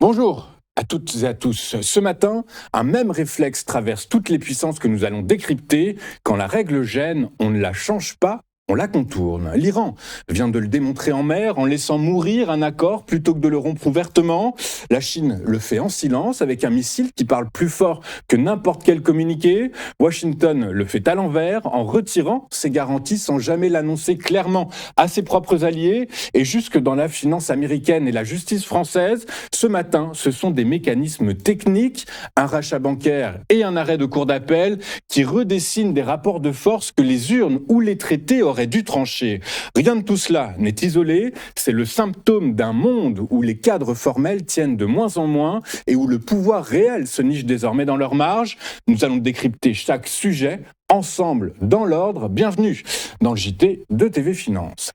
Bonjour à toutes et à tous. Ce matin, un même réflexe traverse toutes les puissances que nous allons décrypter. Quand la règle gêne, on ne la change pas, on la contourne. L'Iran vient de le démontrer en mer en laissant mourir un accord plutôt que de le rompre ouvertement. La Chine le fait en silence avec un missile qui parle plus fort que n'importe quel communiqué. Washington le fait à l'envers en retirant ses garanties sans jamais l'annoncer clairement à ses propres alliés. Et jusque dans la finance américaine et la justice française, ce matin, ce sont des mécanismes techniques, un rachat bancaire et un arrêt de cour d'appel qui redessinent des rapports de force que les urnes ou les traités auraient dû trancher. Rien de tout cela n'est isolé, c'est le symptôme d'un monde où les cadres formels tiennent de moins en moins et où le pouvoir réel se niche désormais dans leurs marges. Nous allons décrypter chaque sujet ensemble dans l'ordre. Bienvenue dans le JT de TV Finance.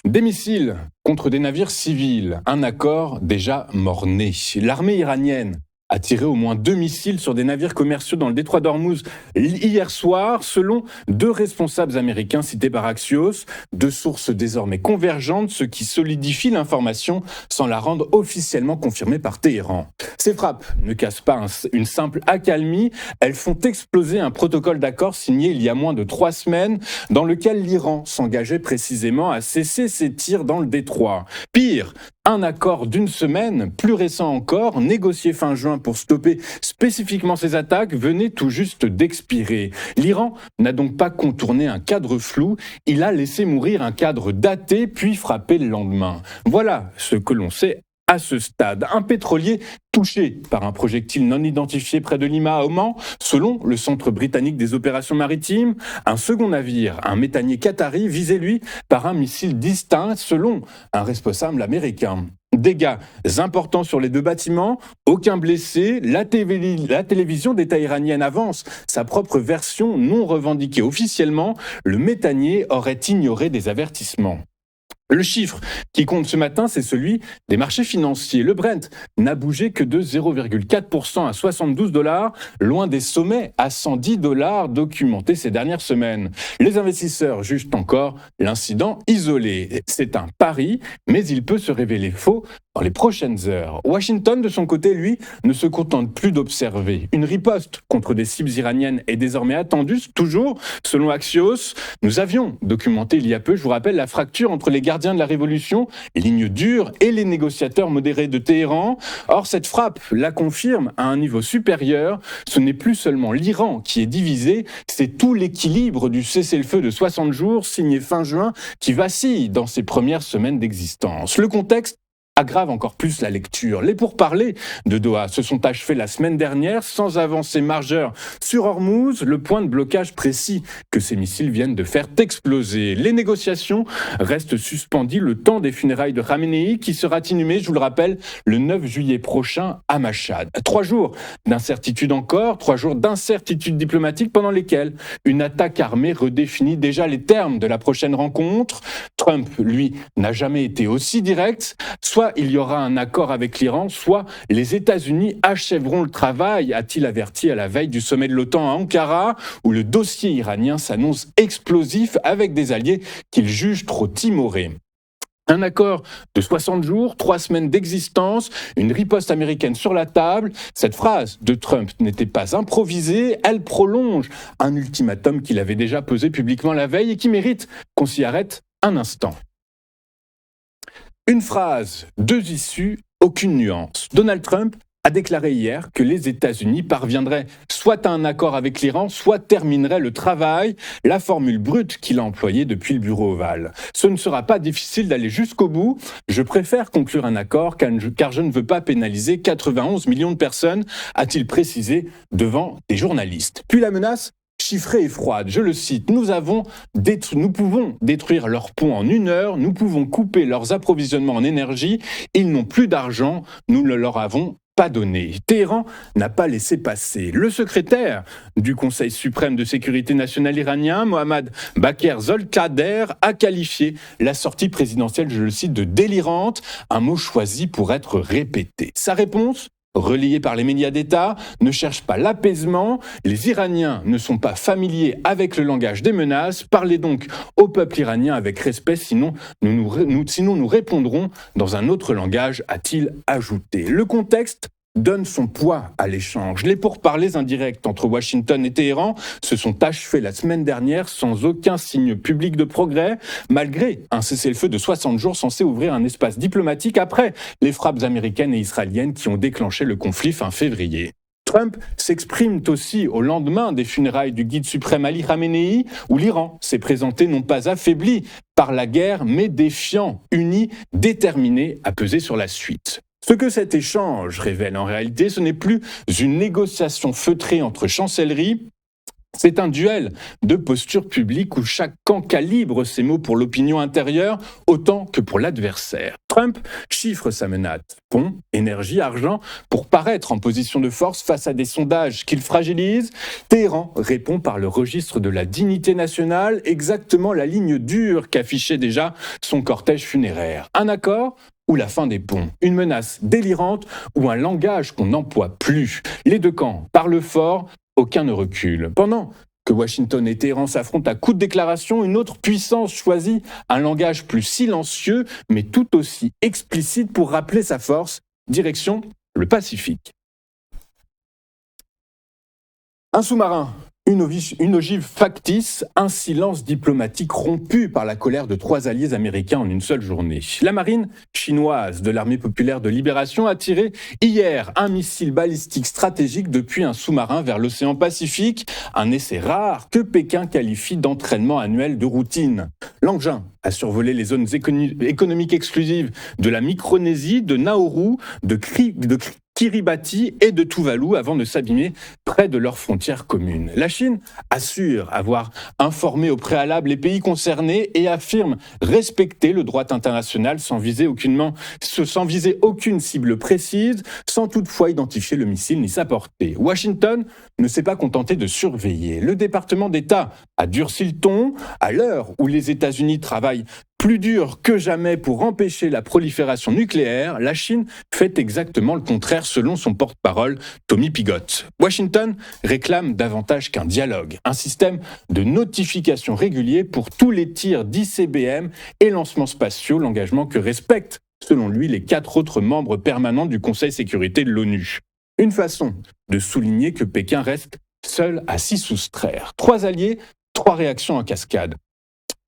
Des missiles contre des navires civils, un accord déjà mort-né. L'armée iranienne a tiré au moins 2 missiles sur des navires commerciaux dans le détroit d'Ormuz hier soir, selon 2 responsables américains cités par Axios, 2 sources désormais convergentes, ce qui solidifie l'information sans la rendre officiellement confirmée par Téhéran. Ces frappes ne cassent pas une simple accalmie, elles font exploser un protocole d'accord signé il y a moins de 3 semaines, dans lequel l'Iran s'engageait précisément à cesser ses tirs dans le détroit. Pire, un accord d'une semaine, plus récent encore, négocié fin juin pour stopper spécifiquement ces attaques, venait tout juste d'expirer. L'Iran n'a donc pas contourné un cadre flou, il a laissé mourir un cadre daté puis frappé le lendemain. Voilà ce que l'on sait à ce stade. Un pétrolier touché par un projectile non identifié près de Lima à Oman, selon le Centre britannique des opérations maritimes. Un second navire, un méthanier qatari, visé lui par un missile distinct, selon un responsable américain. Dégâts importants sur les 2 bâtiments, aucun blessé. La télévision d'État iranienne avance sa propre version non revendiquée officiellement. Le méthanier aurait ignoré des avertissements. Le chiffre qui compte ce matin, c'est celui des marchés financiers. Le Brent n'a bougé que de 0,4% à $72, loin des sommets à $110 documentés ces dernières semaines. Les investisseurs jugent encore l'incident isolé. C'est un pari, mais il peut se révéler faux dans les prochaines heures. Washington, de son côté, lui, ne se contente plus d'observer. Une riposte contre des cibles iraniennes est désormais attendue, toujours selon Axios. Nous avions documenté il y a peu, je vous rappelle, la fracture entre les gardiens de la révolution, ligne dure, et les négociateurs modérés de Téhéran. Or, cette frappe la confirme à un niveau supérieur. Ce n'est plus seulement l'Iran qui est divisé, c'est tout l'équilibre du cessez-le-feu de 60 jours signé fin juin qui vacille dans ses premières semaines d'existence. Le contexte aggrave encore plus la lecture. Les pourparlers de Doha se sont achevés la semaine dernière sans avancée majeure sur Hormuz, le point de blocage précis que ces missiles viennent de faire exploser. Les négociations restent suspendues le temps des funérailles de Khamenei qui sera inhumé, je vous le rappelle, le 9 juillet prochain à Machhad. 3 jours d'incertitude encore, 3 jours d'incertitude diplomatique pendant lesquels une attaque armée redéfinit déjà les termes de la prochaine rencontre. Trump, lui, n'a jamais été aussi direct. Soit il y aura un accord avec l'Iran, soit les États-Unis achèveront le travail, a-t-il averti à la veille du sommet de l'OTAN à Ankara, où le dossier iranien s'annonce explosif avec des alliés qu'il juge trop timorés. Un accord de 60 jours, 3 semaines d'existence, une riposte américaine sur la table. Cette phrase de Trump n'était pas improvisée, elle prolonge un ultimatum qu'il avait déjà posé publiquement la veille et qui mérite qu'on s'y arrête un instant. Une phrase, 2 issues, aucune nuance. Donald Trump a déclaré hier que les États-Unis parviendraient soit à un accord avec l'Iran, soit termineraient le travail, la formule brute qu'il a employée depuis le bureau ovale. Ce ne sera pas difficile d'aller jusqu'au bout. Je préfère conclure un accord car je ne veux pas pénaliser 91 millions de personnes, a-t-il précisé devant des journalistes. Puis la menace chiffrée et froide, je le cite, nous pouvons détruire leurs ponts en 1 heure, nous pouvons couper leurs approvisionnements en énergie, ils n'ont plus d'argent, nous ne leur avons pas donné. Téhéran n'a pas laissé passer. Le secrétaire du Conseil suprême de sécurité nationale iranien, Mohammad Bakr Zolkader, a qualifié la sortie présidentielle, je le cite, de délirante, un mot choisi pour être répété. Sa réponse, relayés par les médias d'État, ne cherchent pas l'apaisement. Les Iraniens ne sont pas familiers avec le langage des menaces. Parlez donc au peuple iranien avec respect, sinon nous répondrons dans un autre langage, a-t-il ajouté. Le contexte donne son poids à l'échange. Les pourparlers indirects entre Washington et Téhéran se sont achevés la semaine dernière sans aucun signe public de progrès, malgré un cessez-le-feu de 60 jours censé ouvrir un espace diplomatique après les frappes américaines et israéliennes qui ont déclenché le conflit fin février. Trump s'exprime aussi au lendemain des funérailles du guide suprême Ali Khamenei, où l'Iran s'est présenté non pas affaibli par la guerre, mais défiant, uni, déterminé à peser sur la suite. Ce que cet échange révèle en réalité, ce n'est plus une négociation feutrée entre chancelleries, c'est un duel de posture publique où chaque camp calibre ses mots pour l'opinion intérieure autant que pour l'adversaire. Trump chiffre sa menace, pont, énergie, argent, pour paraître en position de force face à des sondages qu'il fragilise. Téhéran répond par le registre de la dignité nationale, exactement la ligne dure qu'affichait déjà son cortège funéraire. Un accord ou la fin des ponts, une menace délirante ou un langage qu'on n'emploie plus. Les deux camps parlent fort, aucun ne recule. Pendant que Washington et Téhéran s'affrontent à coups de déclaration, une autre puissance choisit un langage plus silencieux, mais tout aussi explicite pour rappeler sa force, direction le Pacifique. Un sous-marin, une ogive factice, un silence diplomatique rompu par la colère de 3 alliés américains en une seule journée. La marine chinoise de l'Armée populaire de libération a tiré hier un missile balistique stratégique depuis un sous-marin vers l'océan Pacifique, un essai rare que Pékin qualifie d'entraînement annuel de routine. L'engin a survolé les zones économiques exclusives de la Micronésie, de Nauru, de Kiribati et de Tuvalu avant de s'abîmer près de leurs frontières communes. La Chine assure avoir informé au préalable les pays concernés et affirme respecter le droit international sans viser aucune cible précise, sans toutefois identifier le missile ni sa portée. Washington ne s'est pas contenté de surveiller. Le département d'État a durci le ton à l'heure où les États-Unis travaillent plus dur que jamais pour empêcher la prolifération nucléaire, la Chine fait exactement le contraire selon son porte-parole Tommy Pigott. Washington réclame davantage qu'un dialogue, un système de notification régulier pour tous les tirs d'ICBM et lancements spatiaux, l'engagement que respectent, selon lui, les 4 autres membres permanents du Conseil de sécurité de l'ONU. Une façon de souligner que Pékin reste seul à s'y soustraire. 3 alliés, 3 réactions en cascade.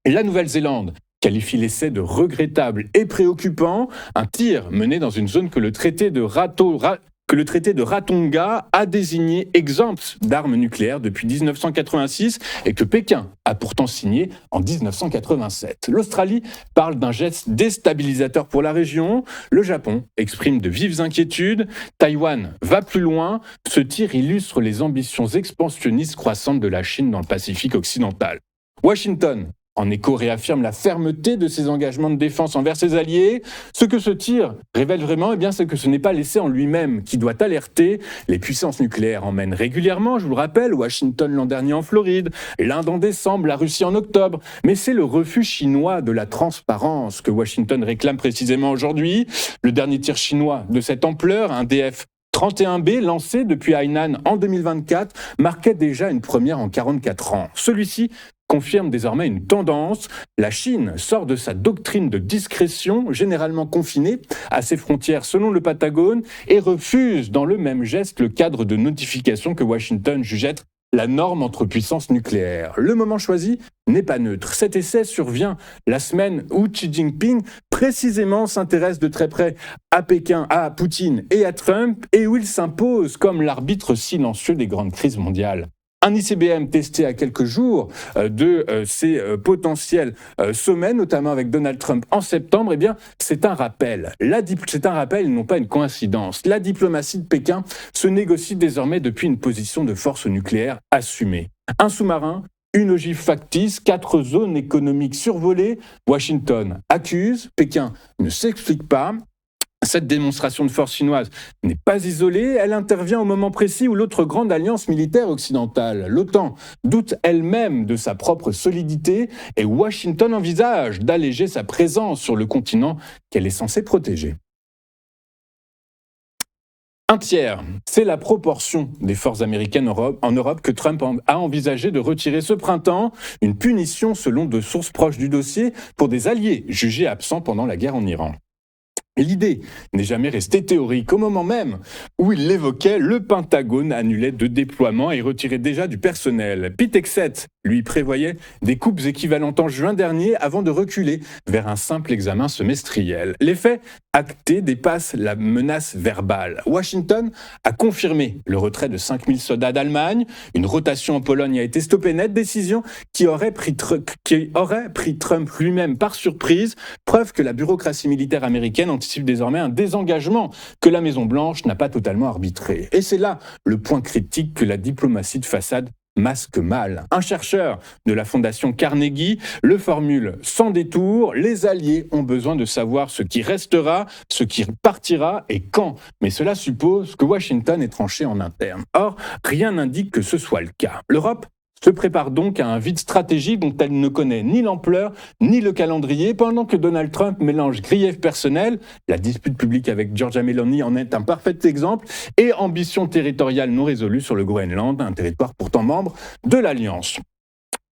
La Nouvelle-Zélande qualifie l'essai de regrettable et préoccupant, un tir mené dans une zone que le traité de Ratonga a désigné exempte d'armes nucléaires depuis 1986 et que Pékin a pourtant signé en 1987. L'Australie parle d'un geste déstabilisateur pour la région. Le Japon exprime de vives inquiétudes. Taïwan va plus loin. Ce tir illustre les ambitions expansionnistes croissantes de la Chine dans le Pacifique occidental. Washington, en écho, réaffirme la fermeté de ses engagements de défense envers ses alliés. Ce que ce tir révèle vraiment, c'est que ce n'est pas l'essai en lui-même qui doit alerter. Les puissances nucléaires emmènent régulièrement, je vous le rappelle, Washington l'an dernier en Floride, l'Inde en décembre, la Russie en octobre. Mais c'est le refus chinois de la transparence que Washington réclame précisément aujourd'hui. Le dernier tir chinois de cette ampleur, un DF-31B lancé depuis Hainan en 2024, marquait déjà une première en 44 ans. Celui-ci confirme désormais une tendance. La Chine sort de sa doctrine de discrétion, généralement confinée à ses frontières selon le Pentagone, et refuse dans le même geste le cadre de notification que Washington juge être la norme entre puissances nucléaires. Le moment choisi n'est pas neutre. Cet essai survient la semaine où Xi Jinping précisément s'intéresse de très près à Pékin, à Poutine et à Trump, et où il s'impose comme l'arbitre silencieux des grandes crises mondiales. Un ICBM testé à quelques jours de ces potentiels sommets, notamment avec Donald Trump en septembre, c'est un rappel. C'est un rappel et non pas une coïncidence. La diplomatie de Pékin se négocie désormais depuis une position de force nucléaire assumée. Un sous-marin, une ogive factice, 4 zones économiques survolées. Washington accuse, Pékin ne s'explique pas. Cette démonstration de force chinoise n'est pas isolée, elle intervient au moment précis où l'autre grande alliance militaire occidentale, l'OTAN, doute elle-même de sa propre solidité et Washington envisage d'alléger sa présence sur le continent qu'elle est censée protéger. Un tiers, c'est la proportion des forces américaines en Europe que Trump a envisagé de retirer ce printemps, une punition selon de sources proches du dossier pour des alliés jugés absents pendant la guerre en Iran. L'idée n'est jamais restée théorique. Au moment même où il l'évoquait, le Pentagone annulait 2 déploiements et retirait déjà du personnel. Pete Hegseth, lui, prévoyait des coupes équivalentes en juin dernier avant de reculer vers un simple examen semestriel. Les faits actés dépassent la menace verbale. Washington a confirmé le retrait de 5000 soldats d'Allemagne. Une rotation en Pologne a été stoppée net, décision qui aurait pris Trump lui-même par surprise. Preuve que la bureaucratie militaire américaine anticipe désormais un désengagement que la Maison-Blanche n'a pas totalement arbitré. Et c'est là le point critique que la diplomatie de façade masque mal. Un chercheur de la fondation Carnegie le formule sans détour: les alliés ont besoin de savoir ce qui restera, ce qui partira et quand. Mais cela suppose que Washington est tranché en interne. Or, rien n'indique que ce soit le cas. L'Europe se prépare donc à un vide stratégique dont elle ne connaît ni l'ampleur ni le calendrier, pendant que Donald Trump mélange griefs personnels, la dispute publique avec Giorgia Meloni en est un parfait exemple, et ambition territoriale non résolue sur le Groenland, un territoire pourtant membre de l'Alliance.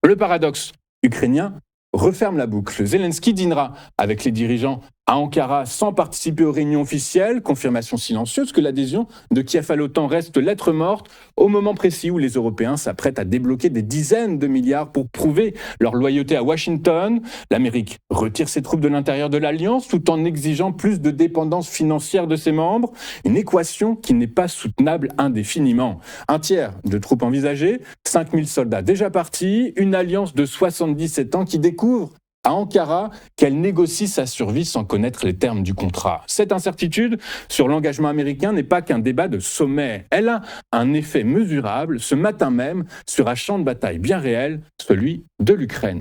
Le paradoxe ukrainien referme la boucle. Zelensky dînera avec les dirigeants à Ankara sans participer aux réunions officielles, confirmation silencieuse que l'adhésion de Kiev à l'OTAN reste lettre morte au moment précis où les Européens s'apprêtent à débloquer des dizaines de milliards pour prouver leur loyauté à Washington. L'Amérique retire ses troupes de l'intérieur de l'Alliance tout en exigeant plus de dépendance financière de ses membres, une équation qui n'est pas soutenable indéfiniment. Un tiers de troupes envisagées, 5000 soldats déjà partis, une alliance de 77 ans qui découvre à Ankara qu'elle négocie sa survie sans connaître les termes du contrat. Cette incertitude sur l'engagement américain n'est pas qu'un débat de sommet. Elle a un effet mesurable ce matin même sur un champ de bataille bien réel, celui de l'Ukraine.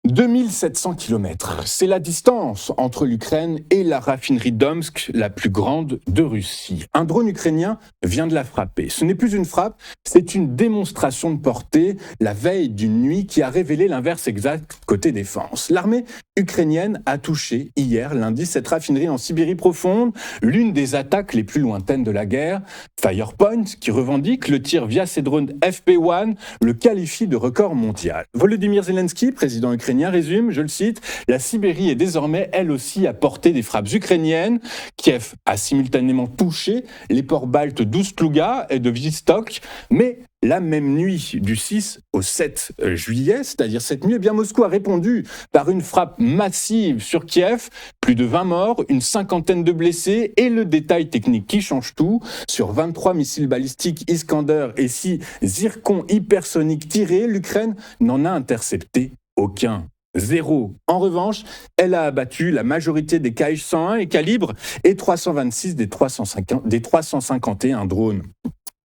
2700 km, c'est la distance entre l'Ukraine et la raffinerie d'Omsk, la plus grande de Russie. Un drone ukrainien vient de la frapper. Ce n'est plus une frappe, c'est une démonstration de portée, la veille d'une nuit qui a révélé l'inverse exact côté défense. L'armée ukrainienne a touché hier, lundi, cette raffinerie en Sibérie profonde, l'une des attaques les plus lointaines de la guerre. Firepoint, qui revendique le tir via ses drones FP1, le qualifie de record mondial. Volodymyr Zelensky, président ukrainien, résume, je le cite, « La Sibérie est désormais, elle aussi, à portée des frappes ukrainiennes. Kiev a simultanément touché les ports baltes d'Oust-Louga et de Vostok, mais la même nuit du 6 au 7 juillet, c'est-à-dire cette nuit, eh bien Moscou a répondu par une frappe massive sur Kiev, plus de 20 morts, une cinquantaine de blessés et le détail technique qui change tout. Sur 23 missiles balistiques Iskander et 6 zircons hypersoniques tirés, l'Ukraine n'en a intercepté aucun. Zéro. En revanche, elle a abattu la majorité des Kh-101 et calibres et 326 des 351 drones.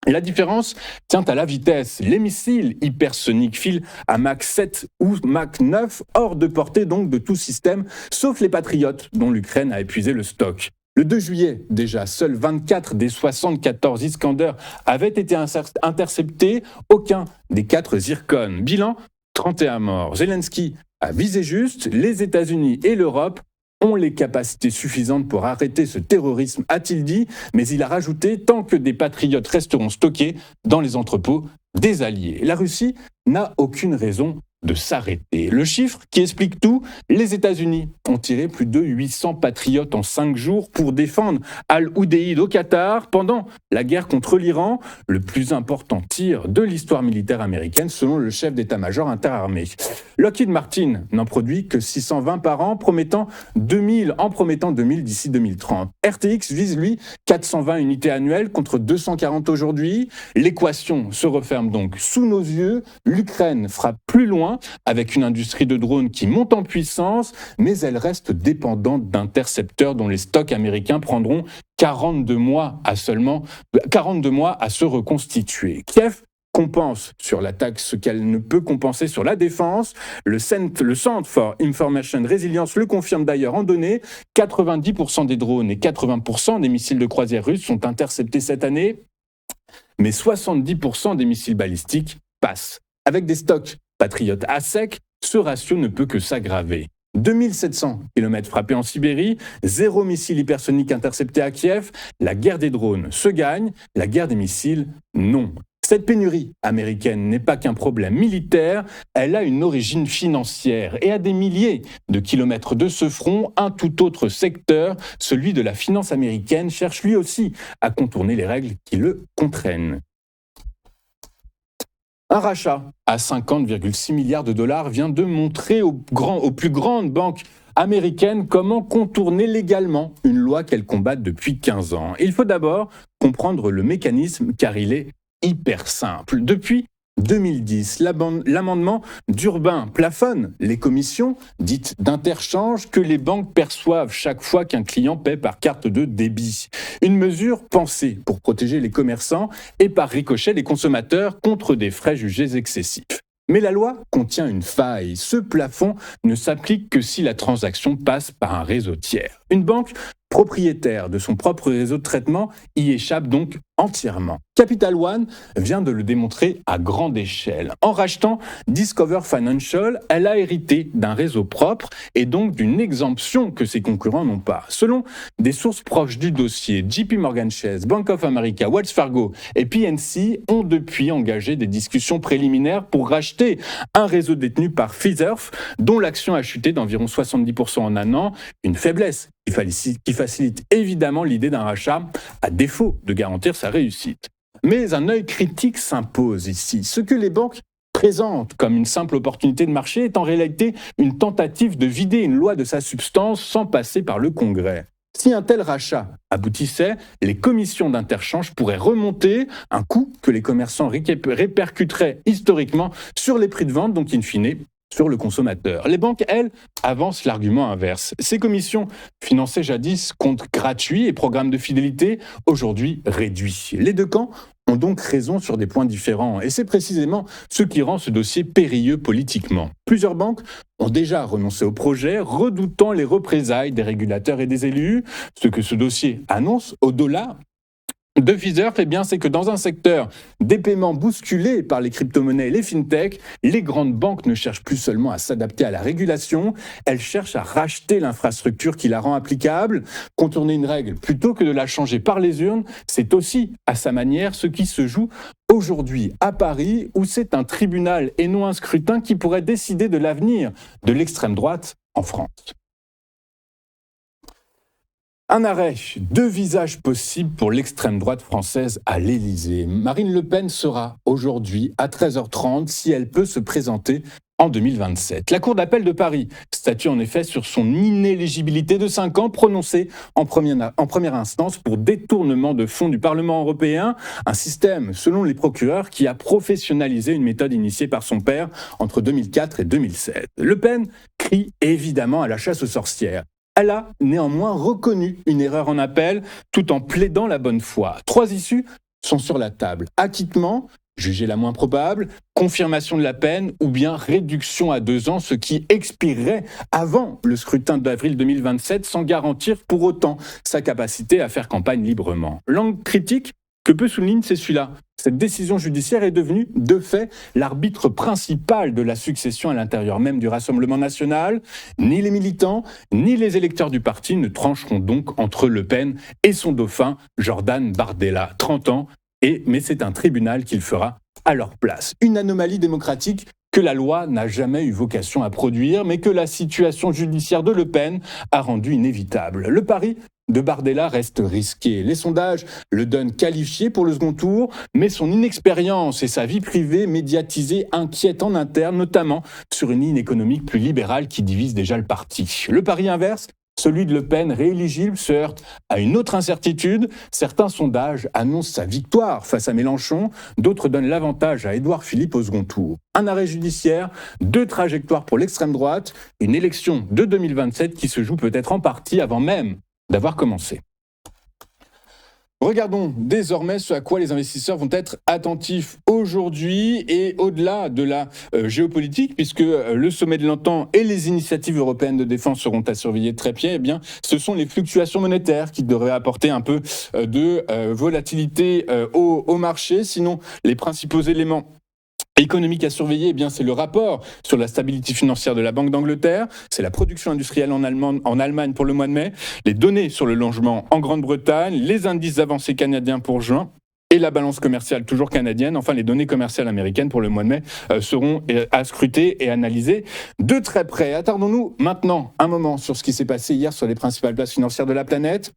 La différence tient à la vitesse. Les missiles hypersoniques filent à Mach 7 ou Mach 9, hors de portée donc de tout système, sauf les Patriotes, dont l'Ukraine a épuisé le stock. Le 2 juillet, déjà, seuls 24 des 74 Iskander avaient été interceptés, aucun des 4 Zircon. Bilan, 31 morts. Zelensky a visé juste, les États-Unis et l'Europe ont les capacités suffisantes pour arrêter ce terrorisme, a-t-il dit, mais il a rajouté tant que des patriotes resteront stockés dans les entrepôts des alliés. La Russie n'a aucune raison de s'arrêter. Le chiffre qui explique tout, les États-Unis ont tiré plus de 800 patriotes en 5 jours pour défendre Al-Udeid au Qatar pendant la guerre contre l'Iran, le plus important tir de l'histoire militaire américaine selon le chef d'état-major interarmé. Lockheed Martin n'en produit que 620 par an, promettant 2000 d'ici 2030. RTX vise, lui, 420 unités annuelles contre 240 aujourd'hui. L'équation se referme donc sous nos yeux. L'Ukraine frappe plus loin avec une industrie de drones qui monte en puissance, mais elle reste dépendante d'intercepteurs dont les stocks américains prendront 42 mois à se reconstituer. Kiev compense sur l'attaque ce qu'elle ne peut compenser sur la défense. Le Centre for Information Resilience le confirme d'ailleurs en données. 90% des drones et 80% des missiles de croisière russes sont interceptés cette année, mais 70% des missiles balistiques passent. Avec des stocks patriotes à sec, ce ratio ne peut que s'aggraver. 2700 km frappés en Sibérie, 0 missile hypersonique intercepté à Kiev, la guerre des drones se gagne, la guerre des missiles, non. Cette pénurie américaine n'est pas qu'un problème militaire, elle a une origine financière. Et à des milliers de kilomètres de ce front, un tout autre secteur, celui de la finance américaine, cherche lui aussi à contourner les règles qui le contraignent. Un rachat à 50,6 milliards de dollars vient de montrer aux plus grandes banques américaines comment contourner légalement une loi qu'elles combattent depuis 15 ans. Il faut d'abord comprendre le mécanisme car il est hyper simple. Depuis 2010, l'amendement d'Urbain plafonne les commissions dites d'interchange que les banques perçoivent chaque fois qu'un client paie par carte de débit. Une mesure pensée pour protéger les commerçants et par ricochet les consommateurs contre des frais jugés excessifs. Mais la loi contient une faille. Ce plafond ne s'applique que si la transaction passe par un réseau tiers. Une banque propriétaire de son propre réseau de traitement y échappe donc entièrement. Capital One vient de le démontrer à grande échelle. En rachetant Discover Financial, elle a hérité d'un réseau propre et donc d'une exemption que ses concurrents n'ont pas. Selon des sources proches du dossier, JP Morgan Chase, Bank of America, Wells Fargo et PNC ont depuis engagé des discussions préliminaires pour racheter un réseau détenu par Fiserv, dont l'action a chuté d'environ 70% en un an, une faiblesse qui facilite évidemment l'idée d'un rachat, à défaut de garantir sa réussite. Mais un œil critique s'impose ici. Ce que les banques présentent comme une simple opportunité de marché est en réalité une tentative de vider une loi de sa substance sans passer par le Congrès. Si un tel rachat aboutissait, les commissions d'interchange pourraient remonter, un coût que les commerçants répercuteraient historiquement sur les prix de vente, donc in fine sur le consommateur. Les banques, elles, avancent l'argument inverse. Ces commissions, financées jadis comptes gratuits et programmes de fidélité, aujourd'hui réduits. Les deux camps ont donc raison sur des points différents, et c'est précisément ce qui rend ce dossier périlleux politiquement. Plusieurs banques ont déjà renoncé au projet, redoutant les représailles des régulateurs et des élus. Ce que ce dossier annonce, au-delà de Fiserv, c'est que dans un secteur des paiements bousculés par les crypto-monnaies et les fintechs, les grandes banques ne cherchent plus seulement à s'adapter à la régulation, elles cherchent à racheter l'infrastructure qui la rend applicable. Contourner une règle plutôt que de la changer par les urnes, c'est aussi, à sa manière, ce qui se joue aujourd'hui à Paris, où c'est un tribunal et non un scrutin qui pourrait décider de l'avenir de l'extrême droite en France. Un arrêt, deux visages possibles pour l'extrême droite française à l'Élysée. Marine Le Pen sera aujourd'hui à 13h30 si elle peut se présenter en 2027. La Cour d'appel de Paris statue en effet sur son inéligibilité de 5 ans prononcée en première instance pour détournement de fonds du Parlement européen, un système, selon les procureurs, qui a professionnalisé une méthode initiée par son père entre 2004 et 2007. Le Pen crie évidemment à la chasse aux sorcières. Elle a néanmoins reconnu une erreur en appel tout en plaidant la bonne foi. 3 issues sont sur la table. Acquittement, jugée la moins probable, confirmation de la peine ou bien réduction à 2 ans, ce qui expirerait avant le scrutin d'avril 2027 sans garantir pour autant sa capacité à faire campagne librement. L'angle critique que peut souligner, c'est celui-là. Cette décision judiciaire est devenue, de fait, l'arbitre principal de la succession à l'intérieur même du Rassemblement national. Ni les militants, ni les électeurs du parti ne trancheront donc entre Le Pen et son dauphin, Jordan Bardella, 30 ans, mais c'est un tribunal qui le fera à leur place. Une anomalie démocratique que la loi n'a jamais eu vocation à produire, mais que la situation judiciaire de Le Pen a rendu inévitable. Le pari de Bardella reste risqué. Les sondages le donnent qualifié pour le second tour, mais son inexpérience et sa vie privée médiatisée inquiètent en interne, notamment sur une ligne économique plus libérale qui divise déjà le parti. Le pari inverse, celui de Le Pen rééligible, se heurte à une autre incertitude. Certains sondages annoncent sa victoire face à Mélenchon, d'autres donnent l'avantage à Édouard Philippe au second tour. Un arrêt judiciaire, 2 trajectoires pour l'extrême droite, une élection de 2027 qui se joue peut-être en partie avant même d'avoir commencé. Regardons désormais ce à quoi les investisseurs vont être attentifs aujourd'hui et au-delà de la géopolitique, puisque le sommet de l'OTAN et les initiatives européennes de défense seront à surveiller de très près. Ce sont les fluctuations monétaires qui devraient apporter un peu de volatilité au marché. Sinon, les principaux éléments Économique à surveiller, eh bien, c'est le rapport sur la stabilité financière de la Banque d'Angleterre, c'est la production industrielle en Allemagne pour le mois de mai, les données sur le logement en Grande-Bretagne, les indices avancés canadiens pour juin, et la balance commerciale toujours canadienne. Enfin, les données commerciales américaines pour le mois de mai seront à scruter et analyser de très près. Attardons-nous maintenant un moment sur ce qui s'est passé hier sur les principales places financières de la planète.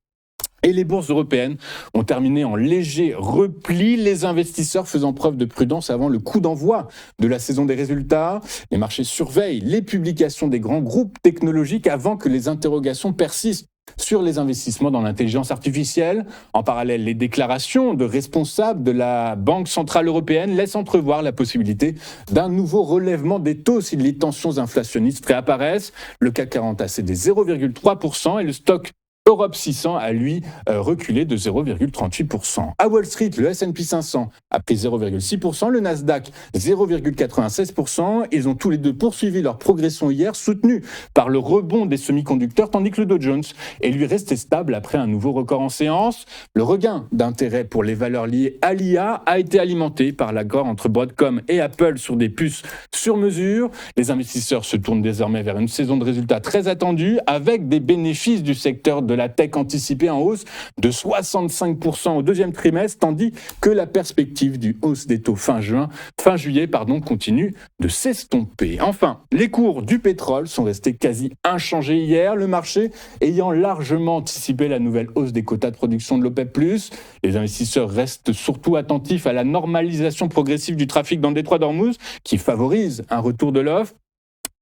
Et les bourses européennes ont terminé en léger repli, les investisseurs faisant preuve de prudence avant le coup d'envoi de la saison des résultats. Les marchés surveillent les publications des grands groupes technologiques avant que les interrogations persistent sur les investissements dans l'intelligence artificielle. En parallèle, les déclarations de responsables de la Banque centrale européenne laissent entrevoir la possibilité d'un nouveau relèvement des taux si les tensions inflationnistes réapparaissent. Le CAC 40 a cédé 0,3% et le stock Europe 600 a, lui, reculé de 0,38%. À Wall Street, le S&P 500 a pris 0,6%, le Nasdaq 0,96%. Ils ont tous les deux poursuivi leur progression hier, soutenus par le rebond des semi-conducteurs, tandis que le Dow Jones est lui resté stable après un nouveau record en séance. Le regain d'intérêt pour les valeurs liées à l'IA a été alimenté par l'accord entre Broadcom et Apple sur des puces sur mesure. Les investisseurs se tournent désormais vers une saison de résultats très attendue, avec des bénéfices du secteur de la tech anticipée en hausse de 65% au deuxième trimestre, tandis que la perspective du hausse des taux fin juillet, continue de s'estomper. Enfin, les cours du pétrole sont restés quasi inchangés hier, le marché ayant largement anticipé la nouvelle hausse des quotas de production de l'OPEP+. Les investisseurs restent surtout attentifs à la normalisation progressive du trafic dans le détroit d'Ormuz, qui favorise un retour de l'offre.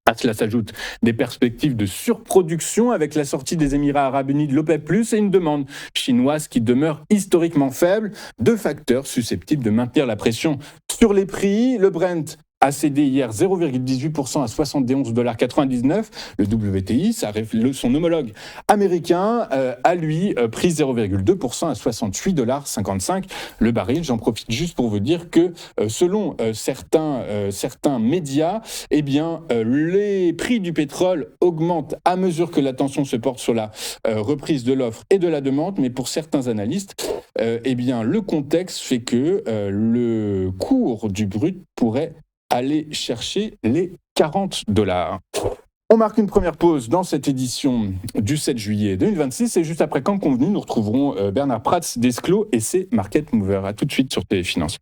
À cela s'ajoutent des perspectives de surproduction avec la sortie des Émirats arabes unis de l'OPEP+, et une demande chinoise qui demeure historiquement faible, deux facteurs susceptibles de maintenir la pression sur les prix. Le Brent a cédé hier 0,18% à 71,99 $. Le WTI, son homologue américain, a lui pris 0,2% à 68,55 $ le baril. J'en profite juste pour vous dire que selon certains médias, eh bien, les prix du pétrole augmentent à mesure que l'attention se porte sur la reprise de l'offre et de la demande, mais pour certains analystes, eh bien, le contexte fait que le cours du brut pourrait aller chercher les 40 $. On marque une première pause dans cette édition du 7 juillet 2026 et juste après, comme convenu, nous retrouverons Bernard Prats d'Esclos et ses Market Movers. À tout de suite sur Téléfinance.